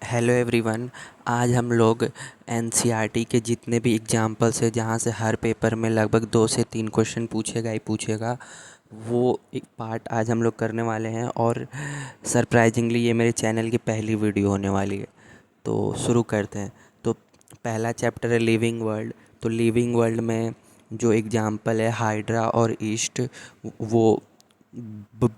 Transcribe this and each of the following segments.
Hello everyone. आज हम लोग एनसीईआरटी के जितने भी एग्जाम्पल्स है जहाँ से हर पेपर में लगभग 2 से 3 क्वेश्चन पूछेगा ही पूछेगा, वो एक पार्ट आज हम लोग करने वाले हैं। और सरप्राइजिंगली ये मेरे चैनल की पहली वीडियो होने वाली है। तो शुरू करते हैं। तो पहला चैप्टर है लिविंग वर्ल्ड। तो लिविंग वर्ल्ड में जो एग्जाम्पल है हाइड्रा और ईस्ट, वो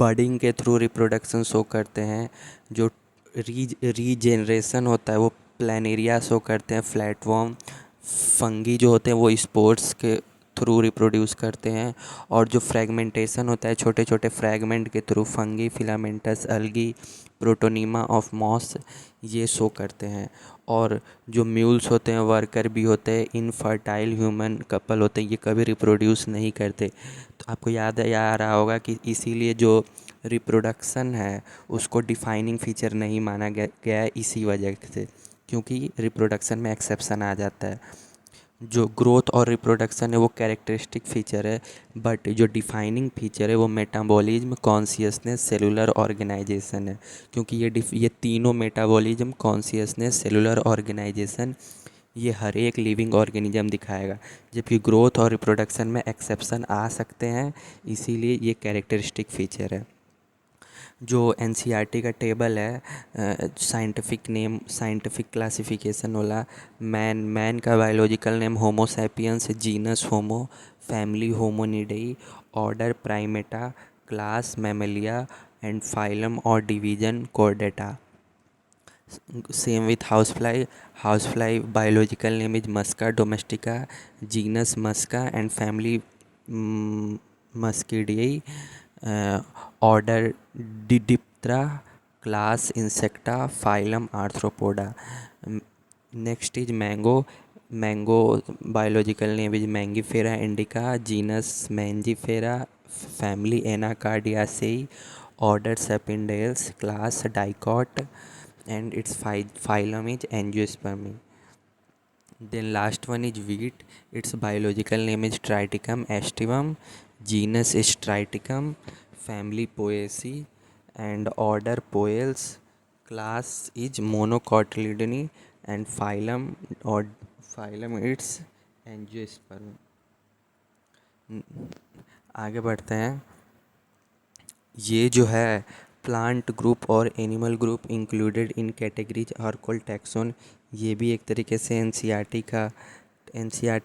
बडिंग के थ्रू रिप्रोडक्शन शो करते हैं। जो रीजेनरेशन होता है वो प्लानेरिया शो करते हैं। फ्लैटवर्म फंगी जो होते हैं वो स्पोर्ट्स के थ्रू रिप्रोड्यूस करते हैं। और जो फ्रेगमेंटेशन होता है छोटे छोटे फ्रैगमेंट के through fungi, filamentous, algae, protonema of moss, ये शो करते हैं। और जो म्यूल्स होते हैं वर्कर भी होते हैं, इनफर्टाइल ह्यूमन कपल होते हैं, ये कभी रिप्रोड्यूस नहीं करते। तो आपको याद है आ रहा होगा कि इसीलिए जो रिप्रोडक्शन है उसको डिफाइनिंग फीचर नहीं माना गया है, इसी वजह से, क्योंकि रिप्रोडक्शन में एक्सेप्शन आ जाता है। जो ग्रोथ और रिप्रोडक्शन है वो कैरेक्टरिस्टिक फीचर है, बट जो डिफाइनिंग फीचर है वो मेटाबॉलिज्म, कॉन्शियसनेस, सेलुलर ऑर्गेनाइजेशन है। क्योंकि ये तीनों मेटाबॉलिज्म, कॉन्शियसनेस, सेलुलर ऑर्गेनाइजेशन, ये हर एक लिविंग ऑर्गेनिज्म दिखाएगा। जबकि ग्रोथ और रिप्रोडक्शन में एक्सेप्शन आ सकते हैं, इसीलिए ये कैरेक्टरिस्टिक फीचर है। जो एनसीईआरटी का टेबल है साइंटिफिक क्लासिफिकेशन वाला, मैन का biological name Homo sapiens, genus Homo, family Hominidae, order Primata, class Mammalia and phylum और division Chordata. Same with house fly biological name is Musca domestica, genus Musca and family Muscidae, order Diptera, class Insecta, phylum Arthropoda. Next is mango biological name is Mangifera indica, genus Mangifera, family एनाकार्डियाceae, order Sapindales, class dicot and its phylum is Angiospermae. Then last one is wheat. Its biological name is Triticum aestivum, genus is Triticum, family Poaceae and order Poales, class is Monocotyledone and phylum it's Angiosperm. आगे बढ़ते हैं। ये जो है plant group और animal group included in categories are called taxon. ये भी एक तरीके से एनसीईआरटी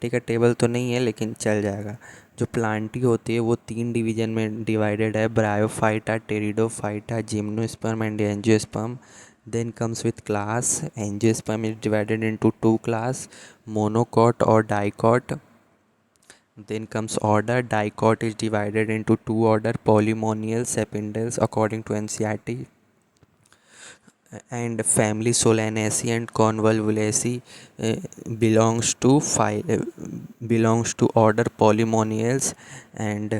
का टेबल तो नहीं है लेकिन चल जाएगा। जो प्लांटी होती है वो 3 डिवीजन में डिवाइडेड है, bryophyta, pteridophyta, gymnosperm and angiosperm. Then comes with class, angiosperm is divided into 2 class, monocot और dicot. Then comes order. Dicot is divided into 2 order, Polymonial, Sapindales, according to NCERT. And family Solanaceae and Convolvulaceae belongs to order Polymonials. And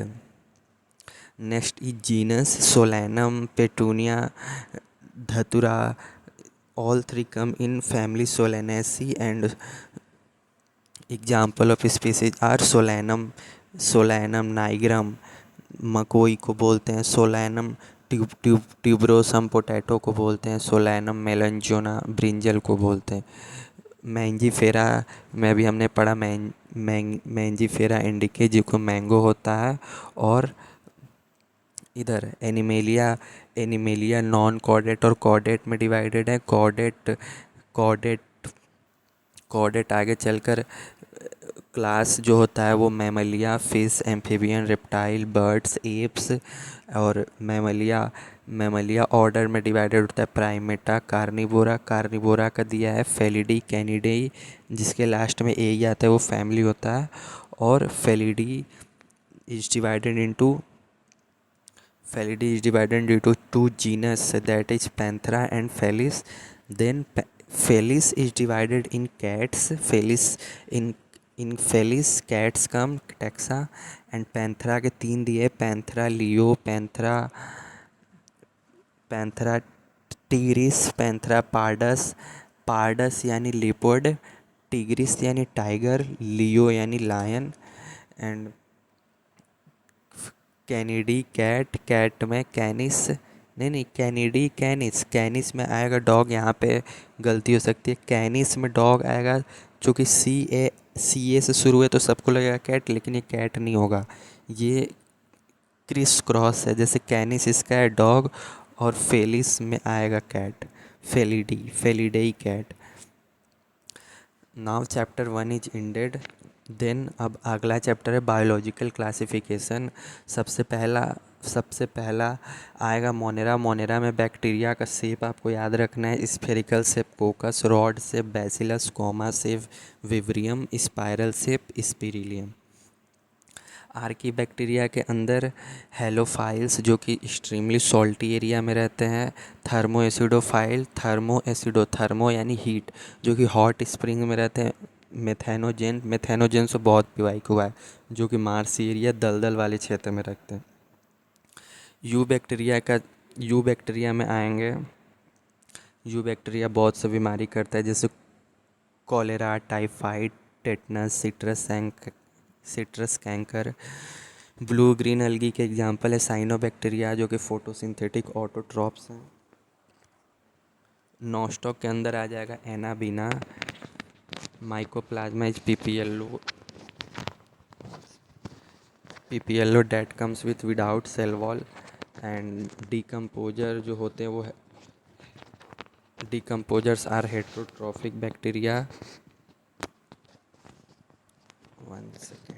next is genus Solanum, Petunia, Dhatura. All three come in family Solanaceae, and example of species are Solanum nigrum, मकोई को बोलते हैं, solanum tuberosum potato को बोलते हैं, solanum मेलनजोना brinjal को बोलते हैं। मैंजीफेरा में भी हमने पढ़ा मैंजीफेरा इंडिके जिसको मैंगो होता है। और इधर एनिमेलिया नॉन कॉर्डेट और कॉर्डेट में डिवाइडेड है। कॉर्डेट कॉर्डेट आगे चलकर क्लास जो होता है वो Mammalia, fish, amphibian, reptile, birds, apes. और मैमलिया ऑर्डर में डिवाइडेड होता है, प्राइमेटा, कार्निवोरा का दिया है, फेलिडी, कैनिडेई, जिसके लास्ट में ए ही आता है वो फैमिली होता है। और Felidae is divided into 2 genus, that is Panthera and Felis. Then Felis is divided in cats. In Felis cats come taxa, and Panthera के 3 दिए, Panthera leo, Panthera tigris, Panthera pardus यानी leopard, tigris यानी tiger, लियो यानी lion. And Canidae cat में कैनिस, नहीं नहीं, Canidae कैनिस, कैनिस में आएगा डॉग, यहाँ पे गलती हो सकती है, कैनिस में डॉग आएगा, जो कि सी ए से शुरू है तो सबको लगेगा कैट, लेकिन ये कैट नहीं होगा, ये क्रिस क्रॉस है। जैसे कैनिस इसका है डॉग, और फेलिस में आएगा cat, Felidae cat. Now chapter 1 is ended. Then अब अगला चैप्टर है बायोलॉजिकल क्लासिफिकेशन। सबसे पहला आएगा मोनेरा। मोनेरा में बैक्टीरिया का शेप आपको याद रखना है, spherical shape coccus, rod shape bacillus, comma shape vibrium, spiral shape spirillum. Archaebacteria के अंदर हेलोफाइल्स जो कि एक्सट्रीमली सॉल्टी एरिया में रहते हैं, थर्मो एसिडोफाइल, थर्मो यानी हीट, जो कि हॉट स्प्रिंग में रहते हैं, मेथेनोजेन से बहुत पिवाइक हुआ है, जो कि मार्सी एरिया दलदल वाले क्षेत्र में रखते हैं। यू बैक्टीरिया में आएंगे। यू बैक्टीरिया बहुत सी बीमारी करता है, जैसे cholera, typhoid, tetanus, citrus canker. Blue green अलगी के एग्जांपल है साइनोबैक्टीरिया, जो कि फोटोसिंथेटिक ऑटोट्रॉप्स हैं। नॉस्टॉक के अंदर आ जाएगा anabaena. Mycoplasma is PPLO that comes with without cell wall. And decomposer जो होते हैं वो decomposers are heterotrophic bacteria. 1 second।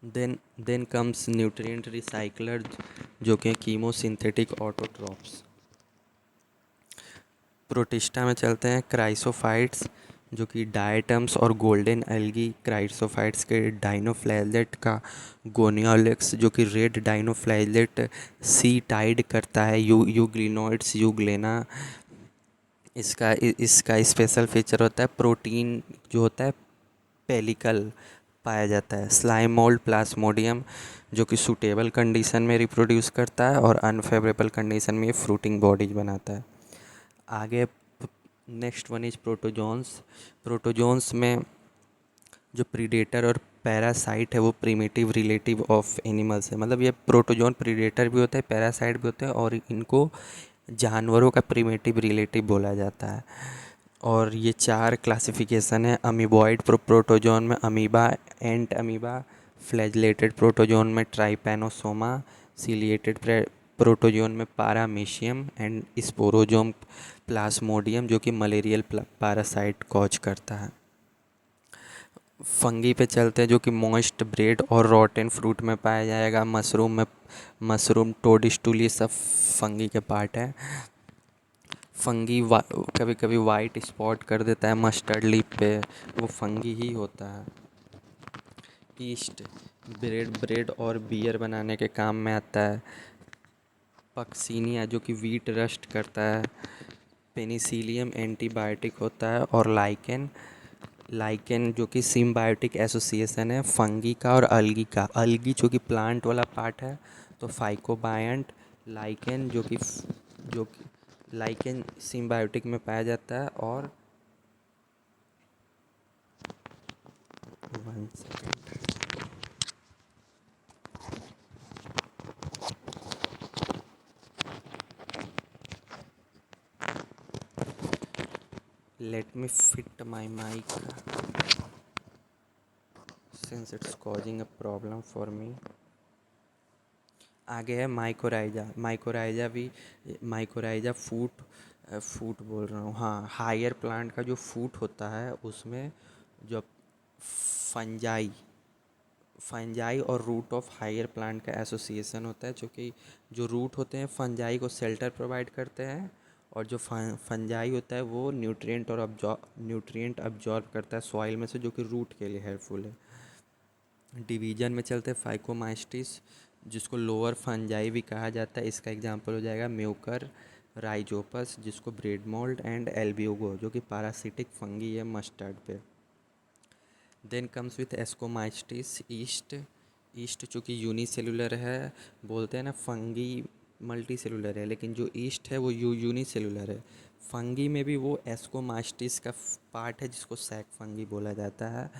Then comes nutrient recycler, जो कि कीमोसिंथेटिक ऑटोट्रॉप्स। प्रोटिस्टा में चलते हैं, क्राइसोफाइट्स, जो कि डायटम्स और गोल्डन एल्गी क्राइसोफाइट्स के डाइनोफ्लैजेलेट का गोनियोलेक्स, जो कि रेड डाइनोफ्लैजेलेट सी टाइड करता है, यूग्लिनोइड्स यूग्लेना। इसका स्पेशल फीचर होता है प्रोटीन जो होता है पेलिकल पाया जाता है। स्लाइम मोल्ड प्लाज्मोडियम, जो कि सूटेबल कंडीशन में रिप्रोड्यूस करता है और अनफेवरेबल कंडीशन में ये फ्रूटिंग बॉडीज बनाता है। आगे next one is protozoans. Protozoans में जो प्रीडेटर और पैरासाइट है वो प्रिमिटिव रिलेटिव ऑफ एनिमल्स है, मतलब ये प्रोटोजोन प्रीडेटर भी होता है, पैरासाइट भी होते हैं, और इनको जानवरों का प्रिमिटिव रिलेटिव बोला जाता है। और ये 4 क्लासिफिकेशन है। अमीबॉइड प्रोटोजोन में अमीबा, एंट अमीबा, फ्लैजलेटेड प्रोटोजोन में ट्राइपैनोसोमा, सीलिएटेड प्रोटोजोन में पारामीशियम, एंड स्पोरोजोम प्लाज्मोडियम, जो कि मलेरियल पैरासाइट कॉज करता है। फंगी पे चलते हैं, जो कि मॉइस्ट ब्रेड और रॉटन फ्रूट में पाया जाएगा। मशरूम टोडस्टूल ये सब फंगी के पार्ट है। फंगी कभी कभी वाइट स्पॉट कर देता है मस्टर्ड लीफ पे, वो फंगी ही होता है। ईस्ट ब्रेड और बियर बनाने के काम में आता है। पक्सीनिया, जो कि वीट रस्ट करता है। पेनिसिलियम एंटीबायोटिक होता है। और लाइकेन जो कि सिम्बायोटिक एसोसिएशन है फंगी का और अलगी का। अलगी जो कि प्लांट वाला पार्ट है, तो फाइकोबायंट। लाइकेन जो कि लाइकेन सिम्बायोटिक में पाया जाता है। और 1 second। Let me fit my mic since it's causing a problem for me। आगे है माइकोराइजा फूट बोल रहा हूँ, हाँ, हायर प्लांट का जो फूट होता है उसमें जो फंजाई फंजाई और रूट ऑफ हायर प्लांट का एसोसिएशन होता है, जो रूट होते हैं फंजाई को शेल्टर प्रोवाइड करते हैं, और जो फंजाई होता है वो न्यूट्रिएंट अब्जॉर्ब करता है सॉइल में से, जो कि रूट के लिए हेल्पफुल है। डिवीजन में चलते हैं, फाइकोमास्टिस, जिसको लोअर फंजाई भी कहा जाता है, इसका एग्जांपल हो जाएगा म्यूकर राइजोपस, जिसको ब्रेड मोल्ड, एंड एल्ब्यूगो, जो कि पैरासिटिक फंगी है मस्टर्ड पे। Then comes with ascomycetes yeast चूँकि यूनिसेलुलर है, बोलते हैं ना फंगी मल्टी सेलुलर है, लेकिन जो ईस्ट है वो यूनिसेलुलर है। फंगी में भी वो एस्कोमास्टिस का पार्ट है, जिसको सैक फंगी बोला जाता है।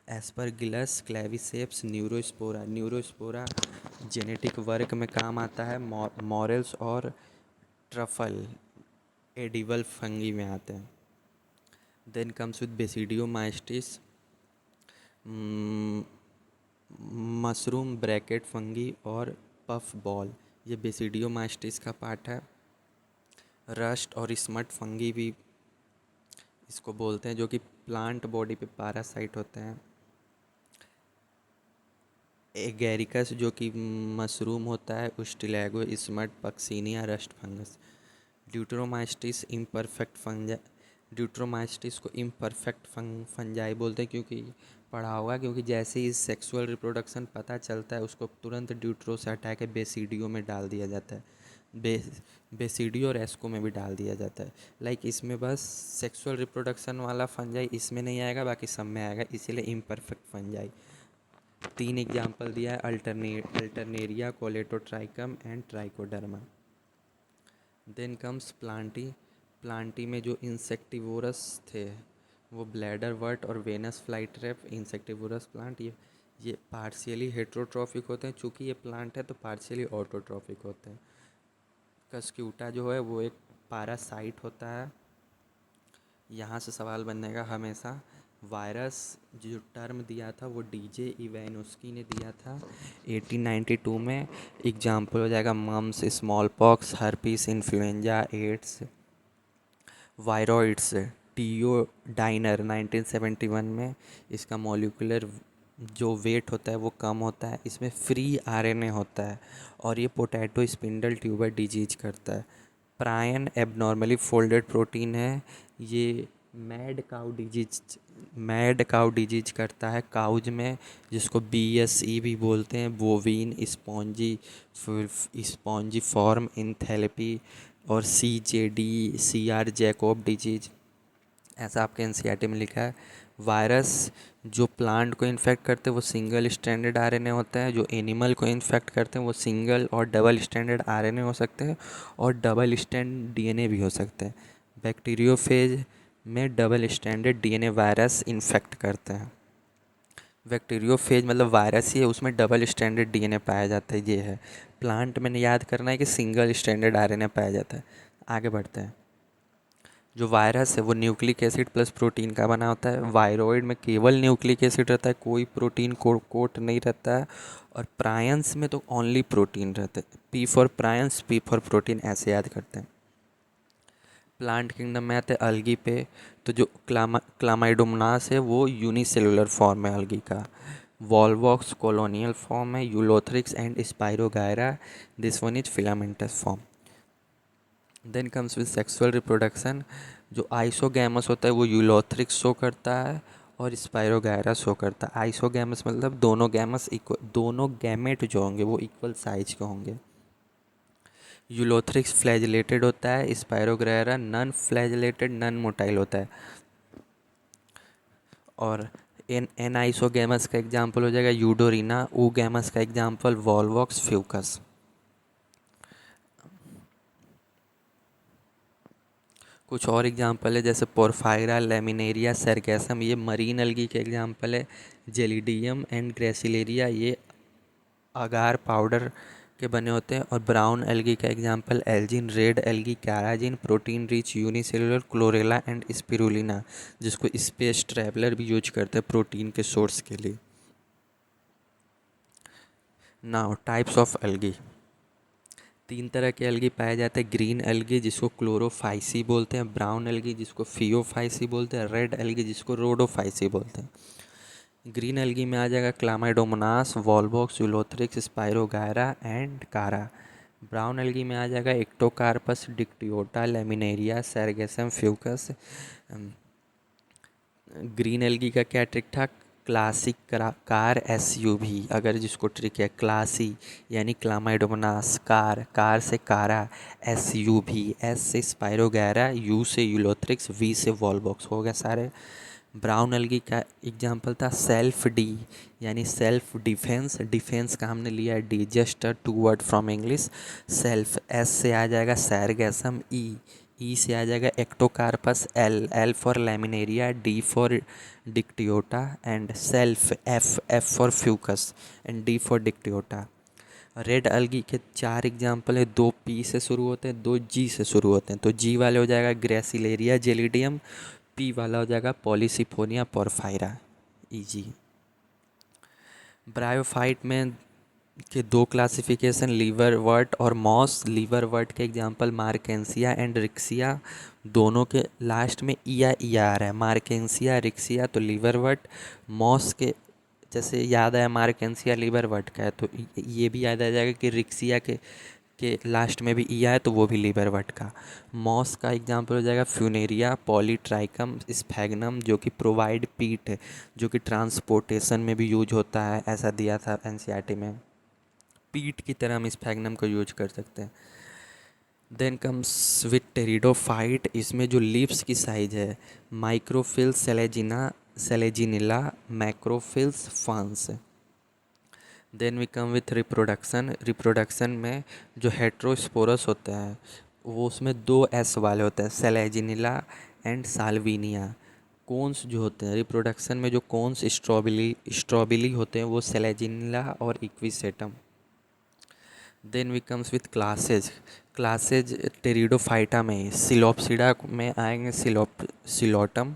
Aspergillus, Claviceps, Neurospora. Neurospora genetic work में काम आता है। मॉरेल्स और ट्रफल एडिबल फंगी में आते हैं। Then comes with basidiomycetes, mushroom, bracket fungi और पफ बॉल, ये बेसिडियोमाइस्टिस का पार्ट है। रस्ट और स्मट फंगी भी इसको बोलते हैं, जो कि प्लांट बॉडी पे पैरासाइट होते हैं। एगेरिकस जो कि मशरूम होता है। Ustilago, smut, Puccinia, rust fungus. Deuteromycetes imperfect fungi Deuteromycetes को इम्परफेक्ट फंजाई बोलते हैं, क्योंकि पढ़ा होगा, क्योंकि जैसे ही सेक्सुअल रिप्रोडक्शन पता चलता है उसको तुरंत ड्यूट्रो से हटा के बेसिडियो में डाल दिया जाता है। बेसिडियो और एस्को में भी डाल दिया जाता है। इसमें बस सेक्सुअल रिप्रोडक्शन वाला फंजाई इसमें नहीं आएगा, बाकी सब में आएगा, इसीलिए इम्परफेक्ट फंजाई। 3 एग्जाम्पल दिया है, alternaria, colletotrichum and trichoderma. Then comes plantae. Plantae में जो इंसेक्टिवोरस थे वो ब्लैडर वर्ट और वेनस फ्लाईट्रैप इंसेक्टिवोरस प्लांट, ये पार्शियली हेट्रोट्रॉफिक होते हैं। चूँकि ये प्लांट है तो पार्शियली ऑटोट्रॉफिक होते हैं। कस्क्यूटा जो है वो एक पैरासाइट होता है। यहाँ से सवाल बनेगा हमेशा। वायरस जो टर्म दिया था वो डीजे इवानोस्की ने दिया था 1892 में। एग्जाम्पल हो जाएगा mumps, small pox, herpes, influenza, AIDS. Viroids, T O Diener 1971 में। इसका मॉलिक्यूलर जो वेट होता है वो कम होता है, इसमें फ्री आरएनए होता है और ये पोटैटो स्पिंडल ट्यूबर डिजीज करता है। प्रायन एबनॉर्मली फोल्डेड प्रोटीन है, ये मैड काउ डिजीज करता है काउज में, जिसको बीएसई भी बोलते हैं, बोवीन स्पॉन्जी फॉर्म इंथैलेपी। और सीआर जैकोब डिजीज, ऐसा आपके एनसीईआरटी में लिखा है। वायरस जो प्लांट को इन्फेक्ट करते हैं वो सिंगल स्ट्रैंडेड आरएनए होता है, जो एनिमल को इन्फेक्ट करते हैं वो सिंगल और डबल स्ट्रैंडेड आरएनए हो सकते हैं और डबल स्ट्रैंड डीएनए भी हो सकते हैं। बैक्टीरियोफेज में double stranded DNA virus infect करते हैं। बैक्टीरियोफेज मतलब वायरस ही है, उसमें डबल स्ट्रैंडेड डीएनए पाया जाता है, ये है। प्लांट में याद करना है कि सिंगल स्ट्रैंडेड आरएनए पाया जाता है। आगे बढ़ते हैं। जो वायरस है वो न्यूक्लिक एसिड प्लस प्रोटीन का बना होता है। वायरॉइड में केवल न्यूक्लिक एसिड रहता है, कोई प्रोटीन कोट नहीं रहता है। और प्रायंस में तो ओनली प्रोटीन रहता है। P for prions, P for protein, ऐसे याद करते हैं। प्लांट किंगडम में आते हैं अलगी पे। तो जो क्लामाइडोमोनास है वो यूनिसेलुलर फॉर्म है अलगी का। वॉलवॉक्स कॉलोनियल फॉर्म है। Ulothrix and spirogyra, this one is filamentous form. Then comes with sexual reproduction. जो आइसोगैमस होता है वो यूलोथ्रिक्स शो करता है और स्पाइरोगायरा शो करता है। आइसोगैमस मतलब दोनों गैमेट जो होंगे वो इक्वल साइज के होंगे। यूलोथ्रिक्स फ्लैजिलेटेड होता है, spirogyra non flagellated non motile होता है। और एन आइसोगैमस का एग्जाम्पल हो जाएगा यूडोरिना। ऊ गैमस का एग्जाम्पल वॉलवॉक्स फ्यूकस। कुछ और एग्जाम्पल है जैसे पोरफायरा, लेमिनेरिया, सरगैसम, ये मरीन अलगी के एग्जाम्पल है। जेलिडियम एंड ग्रेसिलेरिया, ये अगार पाउडर के बने होते हैं। और ब्राउन एल्गी का example Elgin, red algae, carrageen, protein rich unicellular, chlorella and spirulina, जिसको स्पेस ट्रैवलर भी यूज करते हैं प्रोटीन के सोर्स के लिए। Now types of algae. 3 तरह के एल्गी पाए जाते हैं। ग्रीन एल्गी जिसको क्लोरोफाइसी बोलते हैं, ब्राउन एल्गी जिसको फियोफाइसी बोलते हैं, रेड एल्गी जिसको रोडोफाइसी बोलते हैं। ग्रीन एल्गी में आ जाएगा Chlamydomonas, Volvox, Ulothrix, Spirogyra and Chara. Brown algae में आ जाएगा Ectocarpus, Dictyota, Laminaria, Sargassum, Fucus. Green algae का क्या ट्रिक था? क्लासिक कार एसयूवी, अगर जिसको ट्रिक है क्लासी यानी क्लामाइडोमोनास, कार से कारा, एसयूवी, एस से स्पाइरोगैरा, यू से यूलोथ्रिक्स, वी से वॉलवॉक्स, हो गया सारे। ब्राउन एल्गी का एग्जाम्पल था सेल्फ डी यानी सेल्फ डिफेंस, डिफेंस का हमने लिया है D, just 2 word from English. Self, S से आ जाएगा सैरगैसम, ई ई से आ जाएगा Ectocarpus, L L for Laminaria, D for Dictyota and self, F F for Fucus and D for Dictyota. Red algae के चार एग्जाम्पल है, दो पी से शुरू होते हैं, दो जी से शुरू होते हैं। तो जी वाले हो जाएगा ग्रेसिलेरिया जेलिडियम, पी वाला हो जाएगा पॉलीसिफोनिया पोरफायरा, इजी। ब्रायोफाइट में के दो क्लासिफिकेशन, लीवरवर्ट और मॉस। लीवरवर्ट के एग्जांपल मार्केंसिया एंड रिक्सिया, दोनों के लास्ट में इया इया आ रहा है, मार्केंसिया रिक्सिया, तो लीवरवर्ट। मॉस के जैसे याद आया मार्केंसिया लीवरवर्ट का है, तो ये भी याद आ जाएगा कि रिक्सिया के लास्ट में भी इया है, तो वो भी लीवरवर्ट का। मॉस का एग्जांपल हो जाएगा फ्यूनेरिया, पॉलीट्राइकम, स्फैग्नम, जो कि प्रोवाइड पीट है, जो कि ट्रांसपोर्टेशन में भी यूज होता है, ऐसा दिया था एनसीईआरटी में। पीट की तरह हम स्फैग्नम को यूज कर सकते हैं। देन कम्स विथ टेरिडोफाइट, इसमें जो लीव्स की साइज है, microphylls सेलेजिना selaginella, macrophylls ferns. Then we come with reproduction. Reproduction में जो हेट्रोस्पोरस होते हैं वो उसमें दो एस वाले होते हैं, सेलेजिनिला एंड साल्विनिया। कोन्स जो होते हैं रिप्रोडक्शन में, जो कोन्स स्ट्रॉबिली होते हैं वो सेलेजिनिला और equisetum. Then we comes with classes. Classes pteridophyta में सिलोप्सिडा में आएंगे सिलोटम,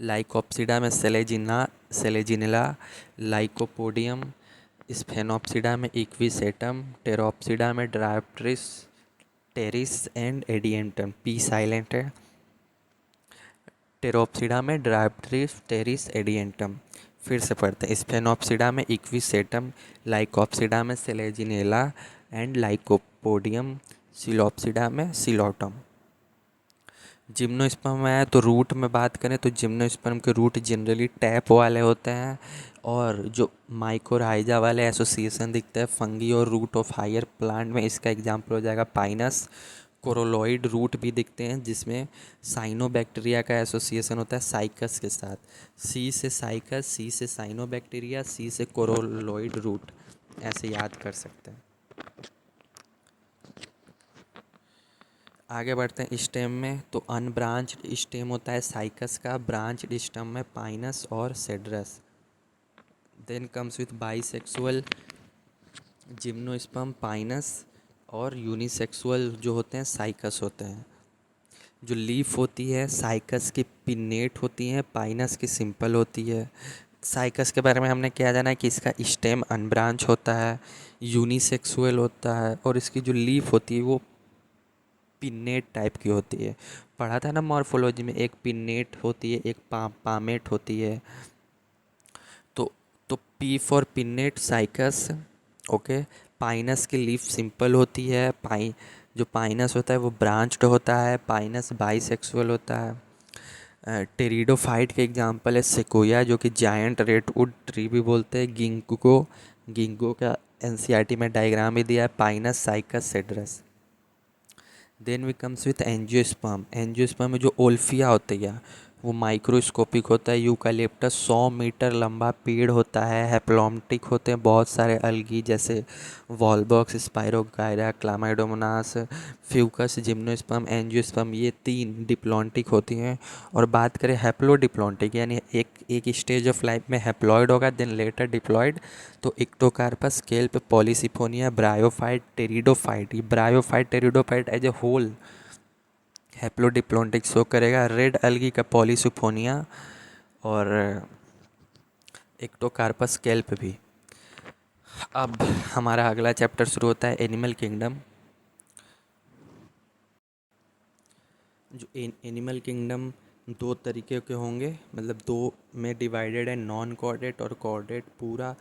लाइकोप्सिडा में सेलेजिनिला, लाइकोपोडियम, स्फेनोप्सिडा में इक्विसेटम, टेरोप्सिडा में ड्रायोप्ट्रिस, टेरिस एंड एडिएंटम, पी साइलेंट है। टेरोप्सिडा में ड्रायोप्ट्रिस, टेरिस, एडिएंटम। फिर से पढ़ते हैं, स्फेनोप्सिडा में इक्विसेटम, लाइकोप्सिडा में सेलेजिनेला एंड लाइकोपोडियम, सिलोप्सिडा में सिलोटम। जिम्नोस्पर्म में आया तो रूट में बात करें तो जिम्नोस्पर्म के रूट जनरली टैप वाले होते हैं, और जो माइकोराइजा वाले एसोसिएशन दिखते हैं फंगी और रूट ऑफ हायर प्लांट में, इसका एग्जांपल हो जाएगा पाइनस। कोरोलॉइड रूट भी दिखते हैं जिसमें साइनोबैक्टीरिया का एसोसिएशन होता है साइकस के साथ, सी से साइकस, सी से साइनोबैक्टीरिया, सी से कोरोलॉइड रूट, ऐसे याद कर सकते हैं। आगे बढ़ते हैं स्टेम में, तो अनब्रांच्ड स्टेम होता है साइकस का, ब्रांच्ड स्टेम में पाइनस और cedrus. Then comes with bisexual, gymnosperm pinus, और यूनिसेक्सुअल जो होते हैं साइकस होते हैं। जो लीफ होती है साइकस की पिन्नेट होती है, पाइनस की सिंपल होती है। साइकस के बारे में हमने क्या जाना है कि इसका स्टेम अनब्रांच होता है, यूनिसेक्सुअल होता है, और इसकी जो लीफ होती है वो पिन्नेट टाइप की होती है। पढ़ा था ना मॉर्फोलॉजी में, एक पिन्नेट होती है, एक पामेट होती है। तो तो P for pennate cycas, okay. Pinus की लीफ सिंपल होती है, जो पाइनस होता है वो ब्रांच्ड होता है, पाइनस बाइसेक्सुअल होता है। टेरिडोफाइट के एग्जांपल है सेकोया, जो कि जायंट रेडवुड ट्री भी बोलते हैं, गिंगो, गिंगो का एनसीईआरटी में डायग्राम भी दिया है, pinus, cycas, cedrus. Then we comes with angiosperm. Angiosperm में जो ओल्फिया होती है वो माइक्रोस्कोपिक होता है, यूकालिप्टस 100 मीटर लंबा पेड़ होता है, हैप्लॉम्टिक होते हैं बहुत सारे अलगी जैसे wallbox, spirogyra, Chlamydomonas, Fucus, gymnosperm, angiosperm, ये तीन डिप्लॉन्टिक होती हैं। और बात करें हैप्लोडिप्लॉन्टिक, यानी एक एक स्टेज ऑफ लाइफ में हैप्लॉइड होगा, देन लेटर डिप्लॉइड, तो ectocarpus, kelp, polysiphonia, bryophyte, pteridophyte. ये bryophyte pteridophyte as a whole haplodiplontic show करेगा। रेड अलगी का पॉलीसिफोनिया और इक्टोकार्पस, स्केल्प भी। अब हमारा अगला चैप्टर शुरू होता है एनिमल किंगडम। जो एनिमल किंगडम दो तरीके के होंगे, मतलब दो में डिवाइडेड है, नॉन कोऑर्डिनेट और कोऑर्डिनेट। पूरा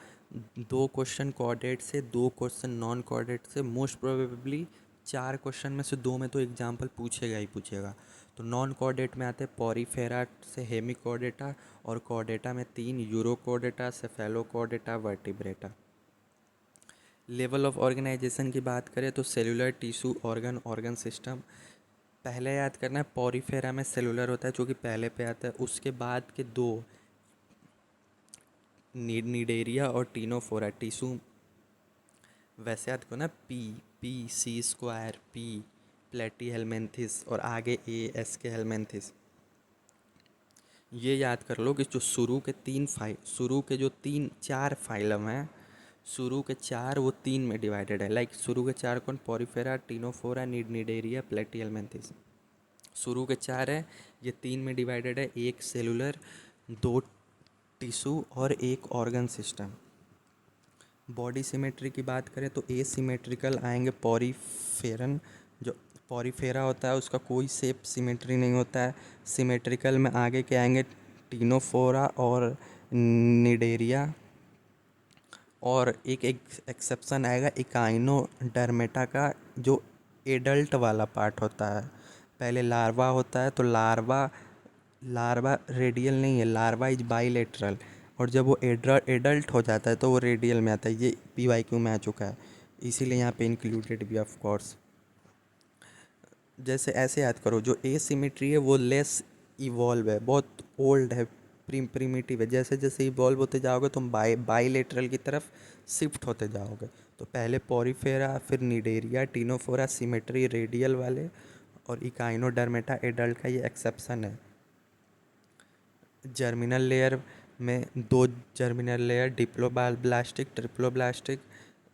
दो क्वेश्चन कोऑर्डिनेट से, दो क्वेश्चन नॉन कोऑर्डिनेट से, मोस्ट प्रोबेबली चार क्वेश्चन में से दो में तो एग्जाम्पल पूछेगा ही पूछेगा। तो नॉन कोऑर्डिनेट में आते हैं पॉरीफेरा से हेमिकोऑर्डिनेटा, और कोऑर्डिनेटा में तीन, यूरोकोऑर्डिनेटा, सेफेलोकोऑर्डिनेटा, वर्टिब्रेटा। लेवल ऑफ ऑर्गेनाइजेशन की बात करें तो सेलुलर, टिश्यू, ऑर्गन सिस्टम। पहले याद करना है पॉरीफेरा में सेलुलर होता है जो कि पहले पे आता है, उसके बाद के दो निडेरिया और टीनोफोरा, टिश्यू। वैसे याद करो ना, P, P C square, P platyhelminthes और आगे ए एस के हेल्मिन्थेस। ये याद कर लो कि जो शुरू के जो तीन चार फाइलम हैं, शुरू के चार वो तीन में डिवाइडेड है। लाइक शुरू के चार कौन? Porifera, Ctenophora, Cnidaria, Platyhelminthes. शुरू के चार है, ये तीन में डिवाइडेड है, एक सेलुलर, दो टिश्यू और एक ऑर्गन सिस्टम। बॉडी सिमेट्री की बात करें तो ए सिमेट्रिकल आएंगे पॉरीफेरन। जो पॉरीफेरा होता है उसका कोई शेप सिमेट्री नहीं होता है। सिमेट्रिकल में आगे के आएंगे टिनोफोरा और निडेरिया। और एक एक्सेप्शन आएगा इकाइनोडर्मेटा का, जो एडल्ट वाला पार्ट होता है। पहले लार्वा होता है तो लार्वा लार्वा रेडियल नहीं है, लार्वा इज बाईलेटरल। और जब वो एडल्ट हो जाता है तो वो रेडियल में आता है। ये PYQ में आ चुका है, इसीलिए यहाँ पे इंक्लूडेड भी ऑफ कोर्स। जैसे ऐसे याद करो, जो एसिमेट्री है वो लेस इवॉल्व है, बहुत ओल्ड है, प्रीमिटिव है। जैसे जैसे इवॉल्व होते जाओगे तुम बाईलेटरल की तरफ शिफ्ट होते जाओगे। तो पहले पॉरीफेरा, फिर निडेरिया, टिनोफोरा सिमेट्री रेडियल वाले, और इकाइनोडर्मेटा एडल्ट का ये एक्सेप्शन है। जर्मिनल लेयर में दो germinal layer, diploblastic, triploblastic.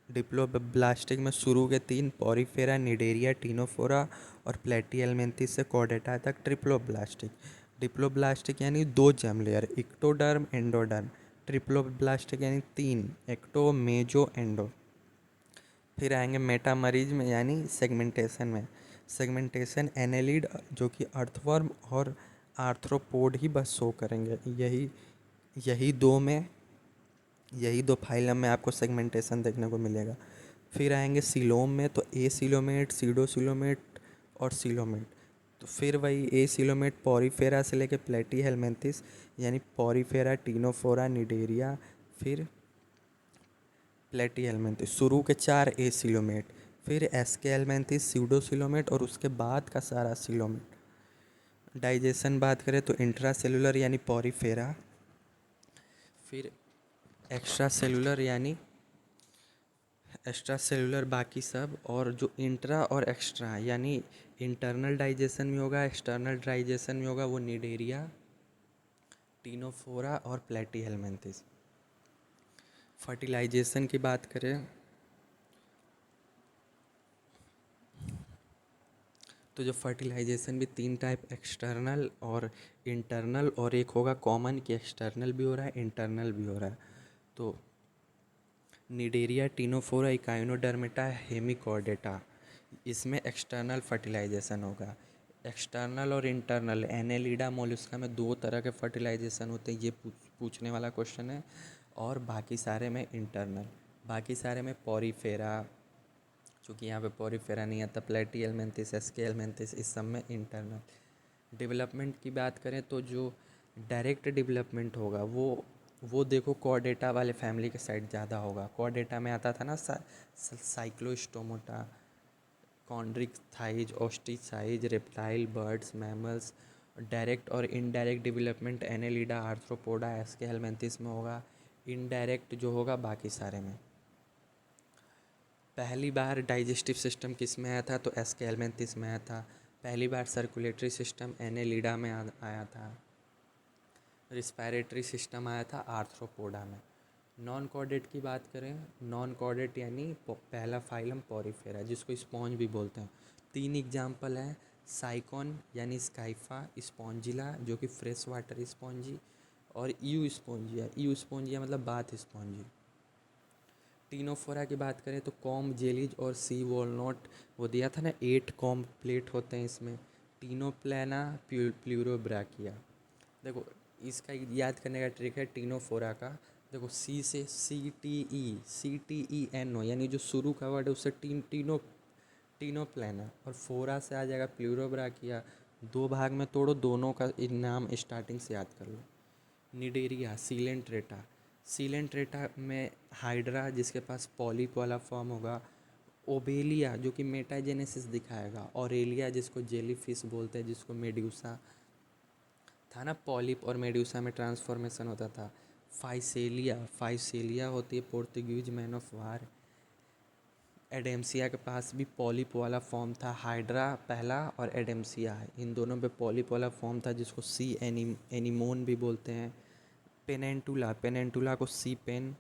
Diploblastic में शुरू के तीन पॉरीफेरा, निडेरिया, टिनोफोरा और प्लेटीहेल्मिन्थेस से कॉर्डेटा तक ट्रिप्लोब्लास्टिक। डिप्लोब्लास्टिक यानी दो germ layer, ectoderm, endoderm. Triploblastic यानी तीन, एक्टो, मेजो, एंडो। फिर आएंगे मेटामरीज में यानी सेगमेंटेशन में। सेगमेंटेशन एनेलिड जो कि अर्थवर्म और आर्थ्रोपोड ही बस शो करेंगे। यही यही दो में यही दो फाइलम में आपको सेगमेंटेशन देखने को मिलेगा। फिर आएंगे सीलोम में, तो ए सीलोमेट, सीडोसीलोमेट और सीलोमेट। तो फिर वही ए सीलोमेट पॉरीफेरा से लेके प्लेटीहेल्मिन्थेस यानी पॉरीफेरा, टिनोफोरा, निडेरिया, फिर प्लेटीहेल्मिन्थेस। शुरू के चार ए सीलोमेट, फिर एस्केहेल्मिन्थेस, सीडोसीलोमेट और उसके बाद का सारा सीलोमेट। डाइजेशन बात करें तो इंट्रा सेलुलर यानी पॉरीफेरा, फिर एक्स्ट्रा सेलुलर बाकी सब, और जो इंट्रा और एक्स्ट्रा यानी इंटरनल डाइजेशन में होगा, एक्सटर्नल डाइजेशन में होगा, वो निडेरिया, टिनोफोरा और प्लेटीहेल्मिन्थेस। फर्टिलाइजेशन की बात करें तो जो फर्टिलाइजेशन भी तीन टाइप, एक्सटर्नल और इंटरनल, और एक होगा कॉमन कि एक्सटर्नल भी हो रहा है इंटरनल भी हो रहा है। तो निडेरिया, टिनोफोरा, इकाइनोडर्मेटा, हेमिकॉर्डेटा, इसमें एक्सटर्नल फर्टिलाइजेशन होगा। एक्सटर्नल और इंटरनल एनेलिडा मोलस्का में दो तरह के फर्टिलाइजेशन होते हैं, ये पूछने वाला क्वेश्चन है। और बाकी सारे में इंटरनल, बाकी सारे में पॉरीफेरा, चूँकि यहाँ पे पॉरीफेरा नहीं आता, प्लेटीहेल्मिन्थेस, एस्केहेल्मिन्थेस, इस सब में इंटरनल। डेवलपमेंट की बात करें तो जो डायरेक्ट डेवलपमेंट होगा वो देखो कॉर्डेटा वाले फैमिली के साइड ज़्यादा होगा। कॉर्डेटा में आता था ना Cyclostomata, Chondrichthyes, Osteichthyes, reptile, birds, mammals. Direct और indirect development Annelida, Arthropoda, Aschelminthes में होगा। इनडायरेक्ट जो होगा बाकी सारे में। पहली बार डाइजेस्टिव सिस्टम किस में आया था? तो एस्केहेल्मिन्थेस में आया था। पहली बार सर्कुलेटरी सिस्टम एनेलिडा में आया था। रिस्पायरेटरी सिस्टम आया था आर्थ्रोपोडा में। नॉन कॉर्डेट की बात करें, नॉन कॉर्डेट यानी पहला फाइलम पॉरीफेरा, जिसको स्पॉन्ज भी बोलते हैं। तीन एग्जाम्पल हैं, साइकॉन यानी स्काइफा, स्पॉन्जिला जो कि फ्रेश वाटर स्पॉन्जी, और यू स्पॉन्जिया मतलब बाथ स्पॉन्जी। टिनोफोरा की बात करें तो कॉम जेलीज और सी वॉलनट, वो दिया था ना 8 कॉम प्लेट होते हैं इसमें। टिनोप्लेना, प्लूरोब्राकिया। देखो इसका याद करने का ट्रिक है टिनोफोरा का। देखो सी से CTENO यानी जो शुरू का वर्ड है उससे टिनोप्लेना, और फोरा से आ जाएगा प्लूरोब्राकिया। दो भाग में तोड़ो, दोनों का नाम स्टार्टिंग से याद कर लो। निडेरिया, सीलेंट्रेटा में हाइड्रा जिसके पास पॉलिप वाला फॉर्म होगा। ओबेलिया जो कि मेटाजेनेसिस दिखाएगा। ऑरेलिया जिसको जेली फिश बोलते हैं, जिसको मेड्यूसा था ना, पॉलिप और मेड्यूसा में ट्रांसफॉर्मेशन होता था। फाइसेलिया होती है पोर्तुगीज मैन ऑफ वार। एडेम्सिया के पास भी पॉलिप वाला फॉर्म था, हाइड्रा पहला और एडेम्सिया इन दोनों पे पॉलिप वाला फॉर्म था जिसको सी एनीमोन भी बोलते हैं। पेनेंटुला को सी पेन,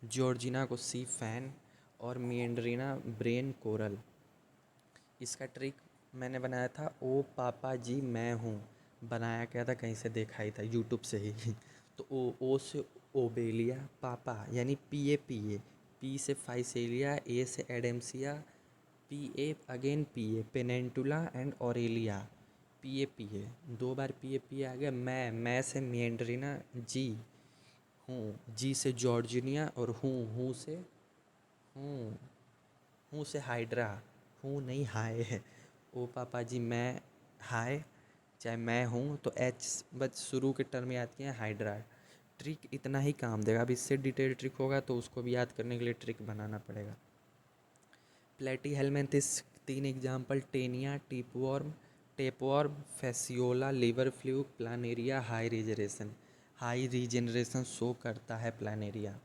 जॉर्जिना को सी फैन और मिएंड्रीना ब्रेन कोरल। इसका ट्रिक मैंने बनाया था, ओ पापा जी मैं हूँ। बनाया क्या था, कहीं से देखा ही था, यूट्यूब से ही। तो ओ से ओबेलिया, पापा यानी पी से फाइसेलिया, ए से Adamsia, P A Pennatula and Aurelia, P A दो बार पी ए आ गया। मैं से मिएंड्रीना, जी से जॉर्जिनिया और हूँ से हूँ हूँ से हाइड्रा, हूँ नहीं हाय है। ओ पापा जी मैं हाय, चाहे मैं हूँ तो एच बस शुरू के टर्म याद किए हैं, हाइड्रा। ट्रिक इतना ही काम देगा। अब इससे डिटेल ट्रिक होगा तो उसको भी याद करने के लिए ट्रिक बनाना पड़ेगा। प्लेटीहेलमिन्थिस 3 example, Taenia, tapeworm, Fasciola, liver fluke, Planaria, high regeneration show करता है प्लानेरिया।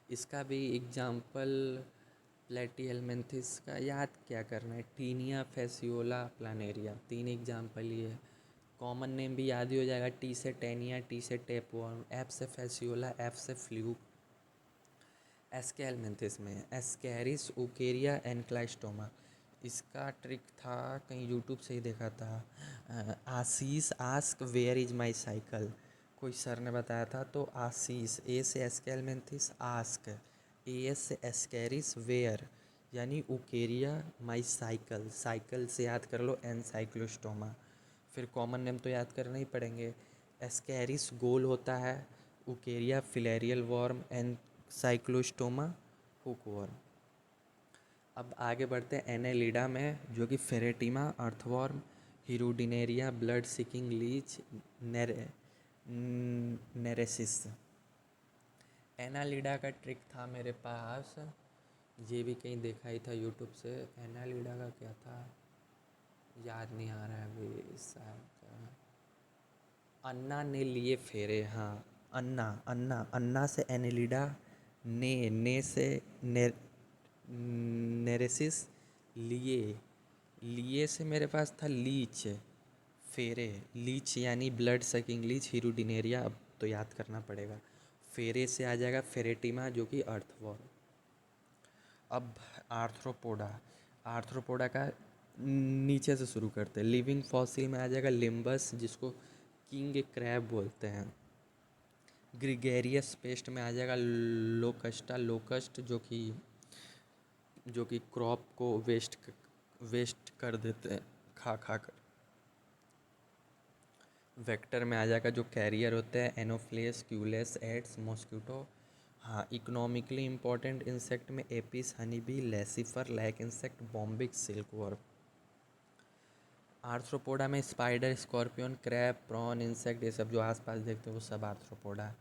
इसका भी एग्जाम्पल प्लेटीहेलमिन्थिस का याद क्या करना है, टीनिया, फेसियोला, प्लानेरिया, 3 एग्जाम्पल ये है। कॉमन नेम भी याद ही हो जाएगा, टी से टेनिया, टी से टेपवर्म, एफ से फेसियोला, एफ से फ्लू। एस्केलमेंथिस में एस्केरिस ओकेरिया एनक्लाइस्टोमा। इसका ट्रिक था, कहीं यूट्यूब से ही देखा था। Ashish ask where is my cycle, कोई सर ने बताया था। तो आशीष, ए से एस्केलमेंथिस, आस्क, ए से एस्केरिस, वेयर यानी ओकेरिया, माई साइकिल, साइकिल से याद कर लो एनसाइक्लोस्टोमा। फिर कॉमन नेम तो याद करने ही पड़ेंगे। एस्केरिस गोल होता है, Wuchereria filarial worm, Ancylostoma hookworm. अब आगे बढ़ते हैं एनेलिडा में, जो कि Pheretima earthworm, Hirudinaria blood sucking leech, Nereis. Annelida का ट्रिक था मेरे पास, ये भी कहीं देखा ही था यूट्यूब से। एनालिडा का क्या था याद नहीं आ रहा है अभी शायद। अन्ना ने लिए फेरे, हाँ अन्ना अन्ना अन्ना से एनेलिडा, ने से नेरेसिस, लिए से मेरे पास था लीच, फेरे, लीच यानी ब्लड सकिंग लीच, हिरुडिनेरिया अब तो याद करना पड़ेगा। फेरे से आ जाएगा फेरेटिमा जो कि अर्थवर्म। अब आर्थ्रोपोडा का नीचे से शुरू करते हैं। लिविंग फॉसिल में आ जाएगा लिम्बस, जिसको किंग क्रैब बोलते हैं। ग्रिगेरियस पेस्ट में आ जाएगा लोकस्ट, जो कि क्रॉप को वेस्ट कर देते हैं खा कर। वेक्टर में आ जाएगा जो कैरियर होते हैं, एनोफ्लेस, क्यूलेस, एड्स, मॉस्किटो। हाँ, इकोनॉमिकली इम्पॉर्टेंट इंसेक्ट में Apis, honey bee, Laccifer, lac insect, Bombyx, silkworm. Arthropoda में spider, scorpion, crab, prawn, insect, ये सब जो आसपास देखते हैं वो सब आर्थ्रोपोडा।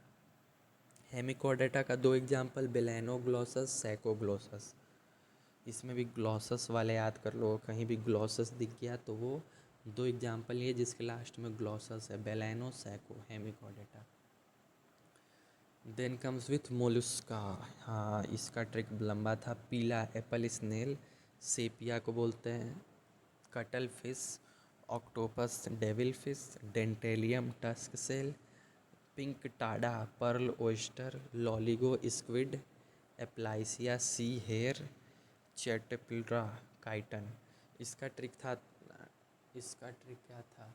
हेमिकोडेटा का 2 एग्जाम्पल, बेलेनोग्लॉसस, सैकोग्लॉसस। इसमें भी ग्लॉसस वाले याद कर लो, कहीं भी ग्लॉसस दिख गया तो वो 2 एग्जाम्पल ये जिसके लास्ट में ग्लॉसस है, balano, sacco, hemichordata. Then comes with mollusca. हाँ, इसका ट्रिक लंबा था। पीला एप्पल स्नेल, सेपिया को बोलते हैं, cuttlefish, octopus, devil fish, Dentalium tusk shell, Pinctada, pearl oyster, Loligo squid, Aplysia sea hare, Chaetopleura chiton. इसका ट्रिक था, इसका ट्रिक क्या था,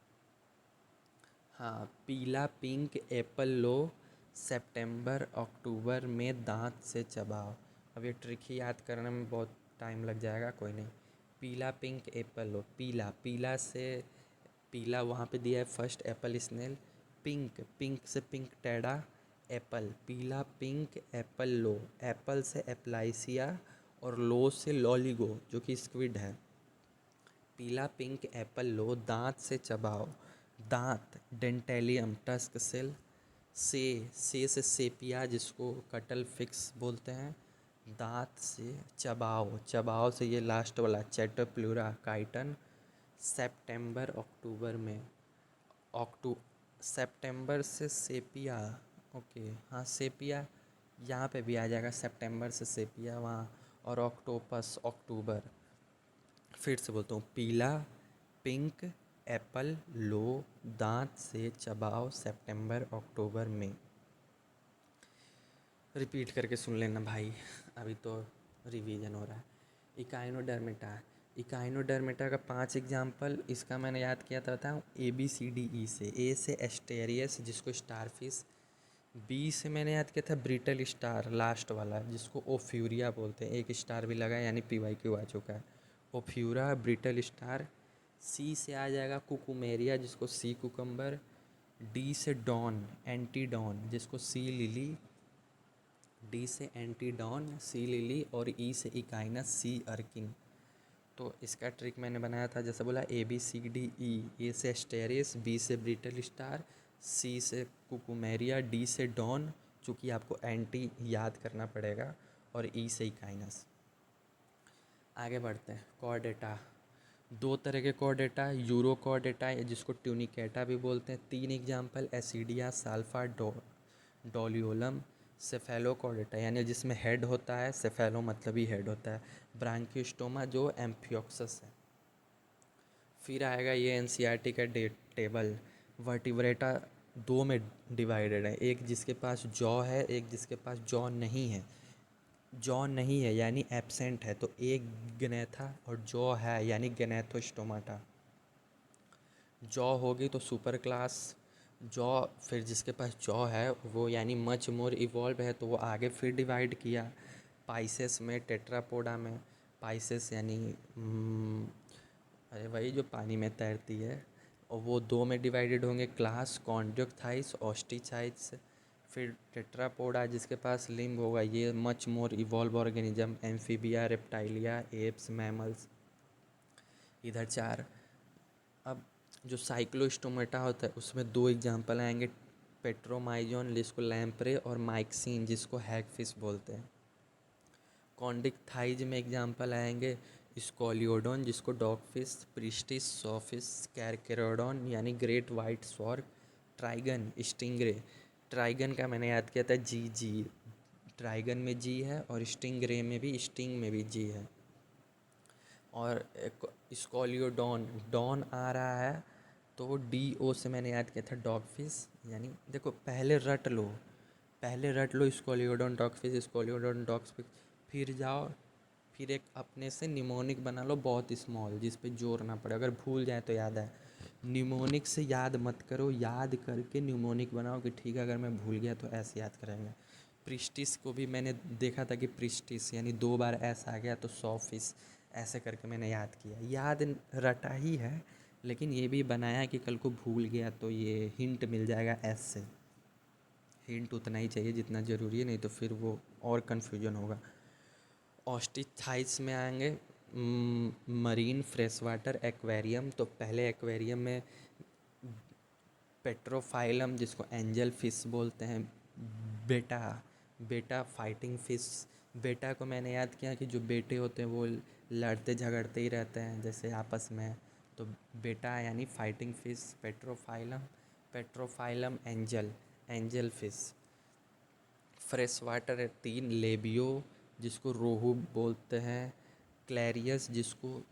हाँ, पीला पिंक एप्पल लो, सितंबर अक्टूबर में दांत से चबाओ। अब ये ट्रिक ही याद करने में बहुत टाइम लग जाएगा, कोई नहीं। पीला पिंक एप्पल लो, पीला से पीला वहाँ पे दिया है फर्स्ट, एप्पल स्नेल, पिंक से पिंक टेढ़ा, एप्पल, पीला पिंक एप्पल लो, एप्पल से एप्लाइसिया और लो से लॉलीगो जो कि स्क्विड है। पीला पिंक एप्पल लो, दांत से चबाओ, दांत, डेंटेलियम टस्क सेल, से सेपिया जिसको कटल फिक्स बोलते हैं, दांत से चबाओ से ये लास्ट वाला चैटोप्लूरा काइटन। सितंबर अक्टूबर में सितंबर से सेपिया, ओके हाँ सेपिया यहाँ पे भी आ जाएगा, सितंबर से सेपिया वहाँ और ऑक्टोपस अक्टूबर। फिर से बोलता हूँ, पीला, पिंक, एप्पल, लो, दांत से चबाओ, सितंबर, अक्टूबर, मई। रिपीट करके सुन लेना भाई, अभी तो रिवीजन हो रहा है। इकाइनोडर्मिटा, इकाइनोडर्मिटा का 5 एग्जाम्पल इसका मैंने याद किया था, बताऊँ, ABCDE से। ए से एस्टेरियस जिसको स्टारफिश, बी से मैंने याद किया था ब्रिटल स्टार लास्ट वाला जिसको ओफ्यूरिया बोलते हैं, एक स्टार भी लगा यानी PYQ आ चुका है, ओफ्यूरा ब्रिटल स्टार। सी से आ जाएगा कुकुमेरिया जिसको सी कुकम्बर। डी से डॉन एंटी डॉन जिसको सी लिली, डी से एंटी डॉन सी लिली। और ई से इकाइनस सी अर्किन। तो इसका ट्रिक मैंने बनाया था, जैसे बोला ABCDE। ए से एस्टेरिस, बी से ब्रिटल स्टार, सी से कुकुमेरिया, डी से डॉन चूँकि आपको एंटी याद करना पड़ेगा, और ई से इकाइनस। आगे बढ़ते हैं। कॉर्डेटा, 2 तरह के कॉर्डेटा, यूरो कॉर्डेटा जिसको ट्यूनिकेटा भी बोलते हैं। 3 एग्जाम्पल, एसिडिया, साल्फा, डोलियोलम। सेफेलोकॉर्डेटा यानी जिसमें हेड होता है, सेफेलो मतलब ही हेड होता है। ब्रांकियोस्टोमा जो एम्फियोक्सस है। फिर आएगा ये NCERT का टेबल। वर्टिब्रेटा 2 में डिवाइडेड है, एक जिसके पास जॉ है, एक जिसके पास जॉ नहीं है। जॉ नहीं है यानी एब्सेंट है, तो एक गनेथा, और जॉ है यानी गनेथोस्टोमाटा। जॉ होगी तो सुपर क्लास जॉ। फिर जिसके पास जॉ है वो यानी मच मोर इवॉल्व है, तो वो आगे फिर डिवाइड किया पाइसेस में, टेट्रापोडा में। पाइसेस यानी अरे वही जो पानी में तैरती है, और वो 2 में डिवाइडेड होंगे, क्लास कॉन्ड्योक्थाइस, ऑस्टिचाइट्स। फिर टेट्रापोडा जिसके पास लिम्ब होगा, ये much more evolve organism, Amphibia, Reptilia, Aves, mammals. इधर 4। अब जो साइक्लोस्टोमेटा होता है उसमें 2 एग्जांपल आएंगे, पेट्रोमाइजोन जिसको लैम्प्रे, और माइक्सिन जिसको हैगफिश बोलते हैं। कॉन्डिक थाइज में एग्जांपल आएंगे, स्कोलियोडोन जिसको डॉगफिश, प्रिस्टिस, सॉफिश, कैरकेरोडोन यानी ग्रेट वाइट स्वार्क, ट्राइगन, स्टिंगरे। ट्राइगन का मैंने याद किया था जी, ट्राइगन में जी है, और स्टिंगरे में भी, स्टिंग में भी जी है। और एक स्कोलियोडॉन, डॉन आ रहा है तो DO से मैंने याद किया था डॉगफिश। यानी देखो पहले रट लो स्कोलियोडॉन डॉगफिश, स्कोलियोडॉन डॉगफिश, फिर जाओ, फिर एक अपने से निमोनिक बना लो बहुत स्मॉल जिस पे जोर ना पड़े, अगर भूल जाए तो याद है। निमोनिक से याद मत करो, याद करके न्यूमोनिक बनाओ कि ठीक है अगर मैं भूल गया तो ऐसे याद करेंगे। प्रिस्टिस को भी मैंने देखा था कि प्रिस्टिस यानी 2 बार ऐसा आ गया तो 100 फिश, ऐसे करके मैंने याद किया। याद रटा ही है, लेकिन ये भी बनाया कि कल को भूल गया तो ये हिंट मिल जाएगा से। हिंट उतना ही चाहिए जितना ज़रूरी है, नहीं तो फिर वो और कन्फ्यूजन होगा। ऑस्टिचाइट्स में आएंगे मरीन फ्रेश वाटर एक्वेरियम। तो पहले एक्वेरियम में पेट्रोफाइलम जिसको एंजल फिश बोलते हैं, बेटा, बेटा फाइटिंग फिश। बेटा को मैंने याद किया कि जो बेटे होते हैं वो लड़ते झगड़ते ही रहते हैं जैसे आपस में, तो बेटा यानी fighting fish. Pterophyllum angel, angel fish. Fresh water है 3, लेबियो जिसको रोहू बोलते हैं, क्लैरियस जिसको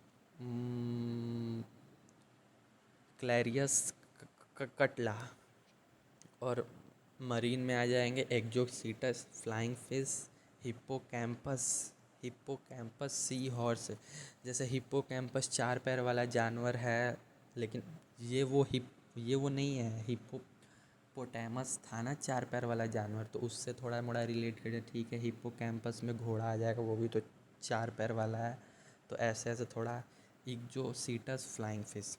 क्लैरियस कटला। और मरीन में आ जाएंगे एक्जोसीटस flying fish, hippocampus, hippocampus sea horse. जैसे हिप्पोकैम्पस 4 पैर वाला जानवर है, लेकिन ये वो नहीं है। हिप्पोपोटैमस था ना 4 पैर वाला जानवर, तो उससे थोड़ा मोड़ा रिलेट करके ठीक है। हिप्पोकैम्पस में घोड़ा आ जाएगा, वो भी तो 4 पैर वाला है, तो ऐसे ऐसे थोड़ा। इक्जोसीटस फ्लाइंग फिश।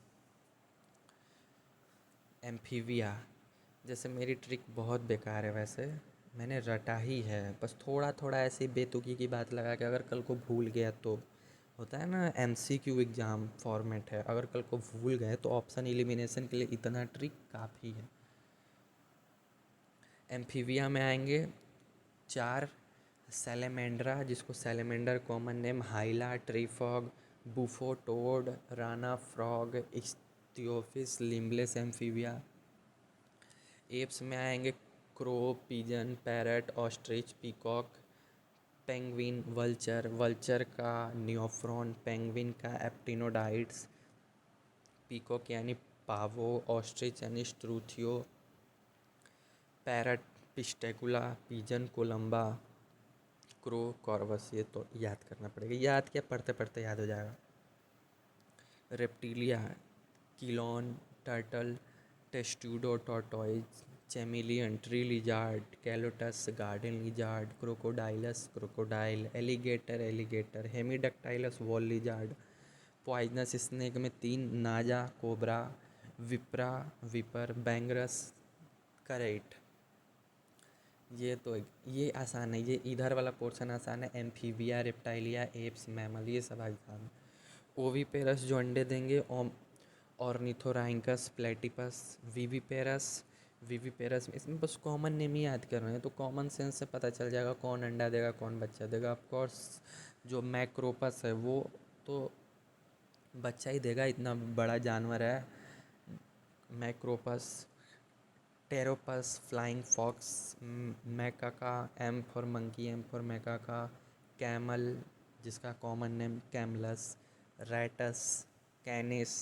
एम्फीबिया, जैसे मेरी ट्रिक बहुत बेकार है वैसे, मैंने रटा ही है, बस थोड़ा थोड़ा ऐसे बेतुकी की बात लगा के, अगर कल को भूल गया तो, होता है ना MCQ एग्ज़ाम फॉर्मेट है, अगर कल को भूल गए तो ऑप्शन एलिमिनेशन के लिए इतना ट्रिक काफ़ी है। एम्फीबिया में आएंगे 4, सैलेमेंड्रा जिसको salamander common name, Hyla, treefrog, Bufo toad, Rana frog, Ichthyophis, limbless Amphibia. Aves में आएंगे crow, pigeon, parrot, ostrich, peacock, penguin, vulture, vulture का नियोफ्रॉन, पेंगुइन का एप्टिनोडाइट्स, पीकॉक यानी पावो, ऑस्ट्रिच यानी Struthio, parrot Psittacula, pigeon Columba, crow Corvus. ये तो याद करना पड़ेगा, याद क्या, पढ़ते पढ़ते याद हो जाएगा। Reptilia, Chelone, turtle, Testudo tortoise, chameleon, tree lizard, Calotes, garden lizard, Crocodylus, crocodile, alligator, alligator, Hemidactylus, wall lizard. Poisonous snake में 3, नाजा, कोबरा, विप्रा, विपर, बैंगरस, करेट। ये आसान है, ये इधर वाला पोर्शन आसान है। एम्फीबिया, रेप्टाइलिया, एप्स, मैमल, ये सब आसान है। ओविपेरस जो अंडे देंगे, ऑर्निथोराइंकस, प्लेटिपस, विविपेरस। विविपेरस में इसमें बस कॉमन नेम ही याद कर रहे हैं तो कॉमन सेंस से पता चल जाएगा कौन अंडा देगा कौन बच्चा देगा। ऑफ कोर्स जो मैक्रोपस है वो तो बच्चा ही देगा, इतना बड़ा जानवर है Macropus. Pteropus, flying fox, Macaca, M for monkey, M for Macaca. Camel जिसका common name Camelus, Rattus, Canis,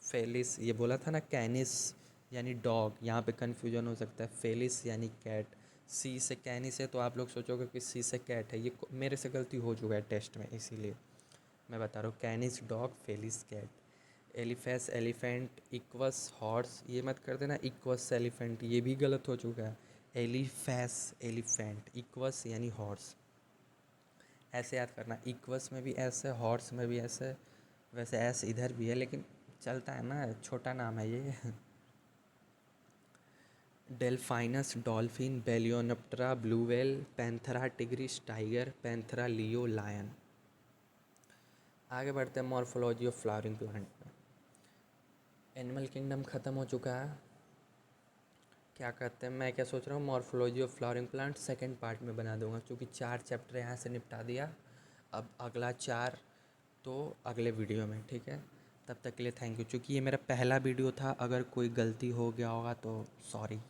Felis. ये बोला था ना कैनिस यानी डॉग, यहाँ पे कन्फ्यूजन हो सकता है। फेलिस यानी कैट। सी से कैनिस है तो आप लोग सोचोगे कि सी से कैट है, ये मेरे से गलती हो चुका है टेस्ट में, इसीलिए मैं बता रहा हूँ। Canis dog, Felis cat. Elephas elephant, Equus horse, ये मत कर देना इक्वस एलिफेंट, ये भी गलत हो चुका है। एलिफेस एलिफेंट, इक्वस यानी हॉर्स। ऐसे याद करना, इक्वस में भी ऐसे, हॉर्स में भी ऐसे, वैसे ऐसे इधर भी है लेकिन चलता है ना, छोटा नाम है ये। Delphinus dolphin, Balaenoptera blue whale, Panthera tigris tiger, Panthera leo lion. आगे बढ़ते हैं मॉर्फोलॉजी ऑफ फ्लावरिंग प्लांट में। एनिमल किंगडम ख़त्म हो चुका है। क्या कहते हैं, मैं क्या सोच रहा हूँ, morphology of flowering plant second part में बना दूंगा क्योंकि 4 चैप्टर यहाँ से निपटा दिया। अब अगला 4 तो अगले वीडियो में, ठीक है। तब तक के लिए थैंक यू। चूँकि ये मेरा पहला वीडियो था, अगर कोई गलती हो गया होगा तो सॉरी।